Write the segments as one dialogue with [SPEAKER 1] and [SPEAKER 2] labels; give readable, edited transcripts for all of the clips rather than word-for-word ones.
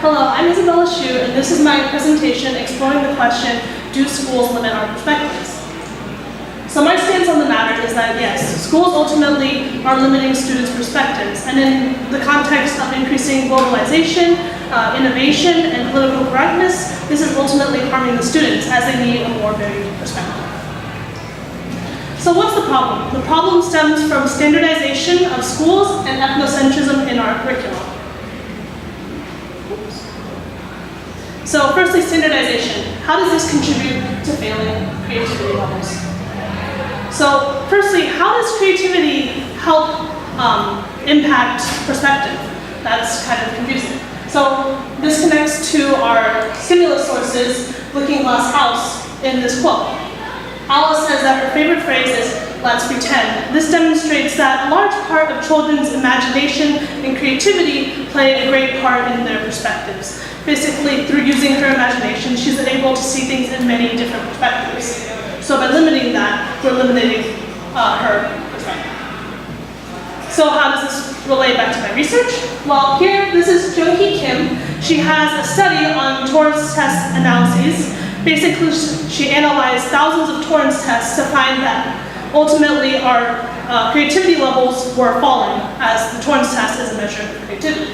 [SPEAKER 1] Hello, I'm Isabella Hsu, and this is my presentation exploring the question, do schools limit our perspectives? So my stance on the matter is that yes, schools ultimately are limiting students' perspectives, and in the context of increasing globalization, innovation, and political correctness, this is ultimately harming the students as they need a more varied perspective. So what's the problem? The problem stems from standardization of schools and ethnocentrism in our curriculum. So firstly, standardization. How does this contribute to failing creativity levels? So firstly, how does creativity help impact perspective? That's kind of confusing. So this connects to our stimulus sources, Looking Glass House, in this quote. Alice says that her favorite phrase is, "Let's pretend." This demonstrates that a large part of children's imagination and creativity play a great part in their perspectives. Basically, through using her imagination, she's able to see things in many different perspectives. So by limiting that, we're limiting her perspective. So how does this relate back to my research? Well, here, this is Jung-Hee Kim. She has a study on Torrance test analyses. Basically, she analyzed thousands of Torrance tests to find that ultimately our creativity levels were falling, as the Torrance test is a measure of creativity.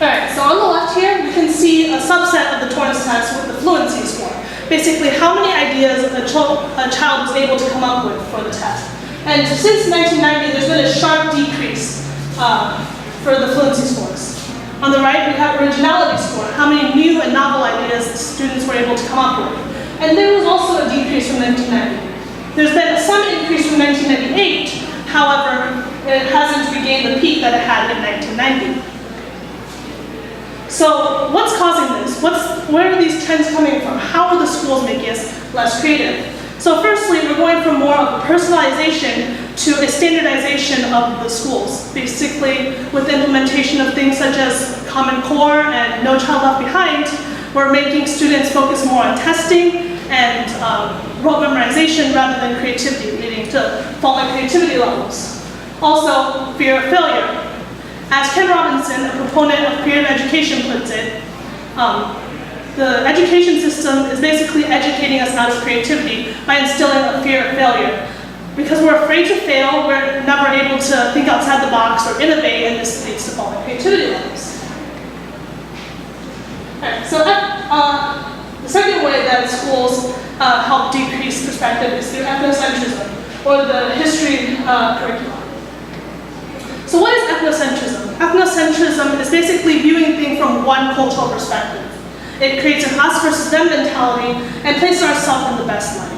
[SPEAKER 1] All right, so on the left here, we can see a subset of the Torrance test with the fluency score. Basically, how many ideas a child was able to come up with for the test. And since 1990, there's been a sharp decrease for the fluency scores. On the right, we have originality score, how many new and novel ideas the students were able to come up with. And there was also a decrease from 1990. There's been some increase from 1998, however, it hasn't regained the peak that it had in 1990. So what's causing this? Where are these trends coming from? How are the schools making us less creative? So firstly, we're going from more of a personalization to a standardization of the schools. Basically, with the implementation of things such as Common Core and No Child Left Behind, we're making students focus more on testing and rote memorization rather than creativity, leading to falling creativity levels. Also, fear of failure. As Ken Robinson, a proponent of creative education, puts it, the education system is basically educating us out of creativity by instilling a fear of failure. Because we're afraid to fail, we're never able to think outside the box or innovate, and this leads to falling creativity levels. Alright, so the second way that schools help decrease perspective is through ethnocentrism, or the history curriculum. So what is ethnocentrism? Ethnocentrism is basically viewing things from one cultural perspective. It creates an us versus them mentality and places ourselves in the best light.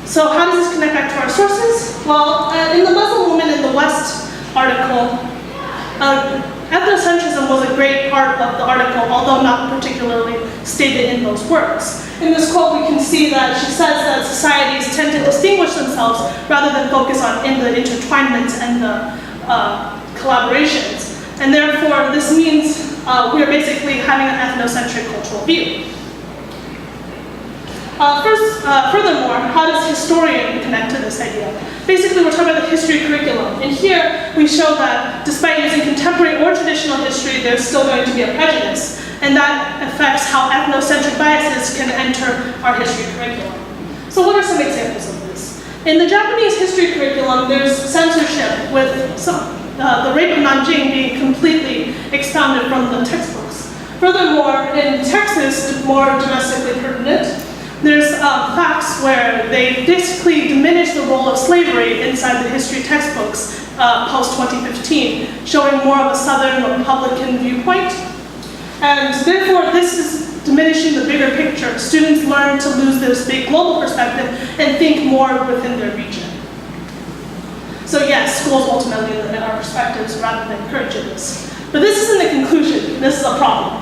[SPEAKER 1] So how does this connect back to our sources? Well, in the Muslim Woman in the West article, ethnocentrism was a great part of the article, although not particularly stated in those words. In this quote, we can see that she says that societies tend to distinguish themselves rather than focus on in the intertwinements and the collaborations. And therefore, this means we are basically having an ethnocentric cultural view. Furthermore, how does historian connect to this idea? Basically, we're talking about the history curriculum. And here, we show that despite using contemporary or traditional history, there's still going to be a prejudice. And that affects how ethnocentric biases can enter our history curriculum. So what are some examples of this? In the Japanese history curriculum, there's censorship with the rape of Nanjing being completely expounded from the textbooks. Furthermore, in Texas, more domestically pertinent, there's facts where they basically diminish the role of slavery inside the history textbooks post-2015, showing more of a Southern Republican viewpoint. And therefore, this is diminishing the bigger picture. Students learn to lose this big global perspective and think more within their region. So yes, schools ultimately limit our perspectives rather than encouraging this. But this isn't the conclusion, this is a problem.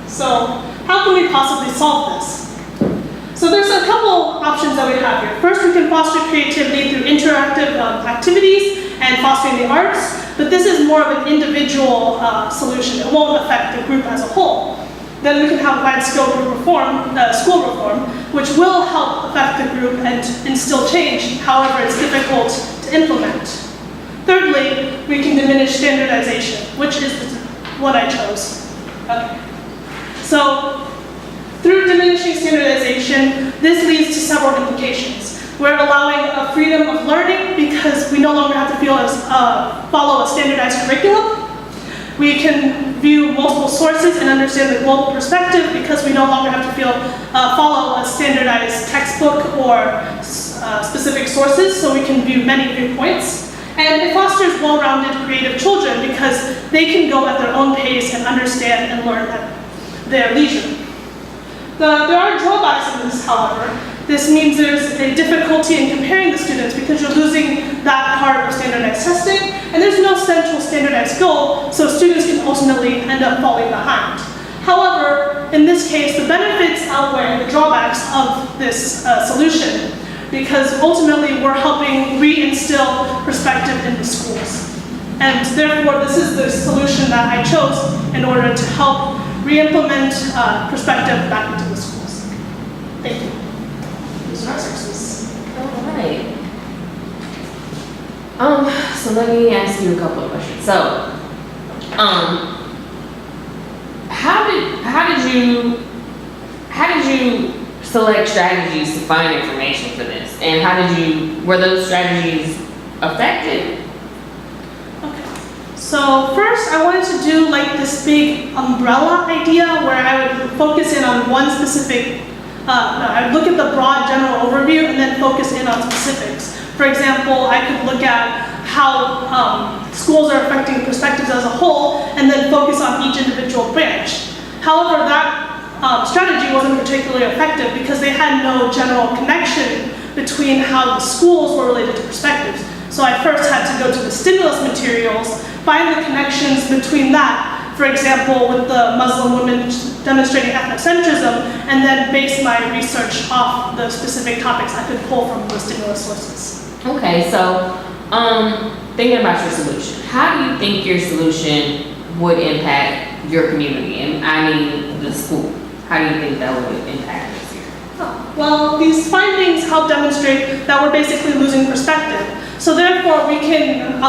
[SPEAKER 1] So how can we possibly solve this? So there's a couple options that we have here. First, we can foster creativity through interactive activities and fostering the arts, but this is more of an individual solution. It won't affect the group as a whole. Then we can have wide-scale group reform, school reform, which will help affect the group and instill change. However, it's difficult to implement. Thirdly, we can diminish standardization, which is what I chose. Okay. So, through diminishing standardization, this leads to several implications. We're allowing a freedom of learning because we no longer have to follow a standardized curriculum. We can view multiple sources and understand the global perspective because we no longer have to follow a standardized textbook or specific sources, so we can view many viewpoints. And it fosters well-rounded creative children because they can go at their own pace and understand and learn at their leisure. There are drawbacks in this, however. This means there's a difficulty in comparing the students because you're losing that part of standardized testing, and there's no central standardized goal, so students can ultimately end up falling behind. However, in this case, the benefits outweigh the drawbacks of this solution, because ultimately we're helping reinstill perspective in the schools. And therefore, this is the solution that I chose in order to help re-implement perspective back into the schools. Thank you. These are our sources.
[SPEAKER 2] All right. So let me ask you a couple of questions. So, how did you select strategies to find information for this, and were those strategies effective?
[SPEAKER 1] Okay. So first, I wanted to do like this big umbrella idea where I would focus in on one specific. I'd look at the broad general overview and then focus in on specifics. For example, I could look at how schools are affecting perspectives as a whole and then focus on each individual branch. However, that strategy wasn't particularly effective because they had no general connection between how the schools were related to perspectives. So I first had to go to the stimulus materials, find the connections between that, for example, with the Muslim women demonstrating ethnocentrism, and then base my research off the specific topics I could pull from the stimulus sources.
[SPEAKER 2] Okay, so thinking about your solution, how do you think your solution would impact your community? And I mean the school. How do you think that would impact this year?
[SPEAKER 1] Well, these findings help demonstrate that we're basically losing perspective. So therefore, we can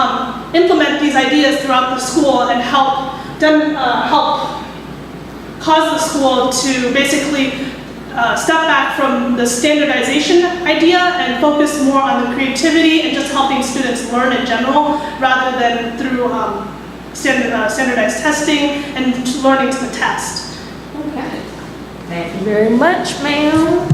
[SPEAKER 1] implement these ideas throughout the school and help cause the school to basically step back from the standardization idea and focus more on the creativity and just helping students learn in general rather than through standardized testing and learning to the test.
[SPEAKER 2] Okay. Thank you very much, ma'am.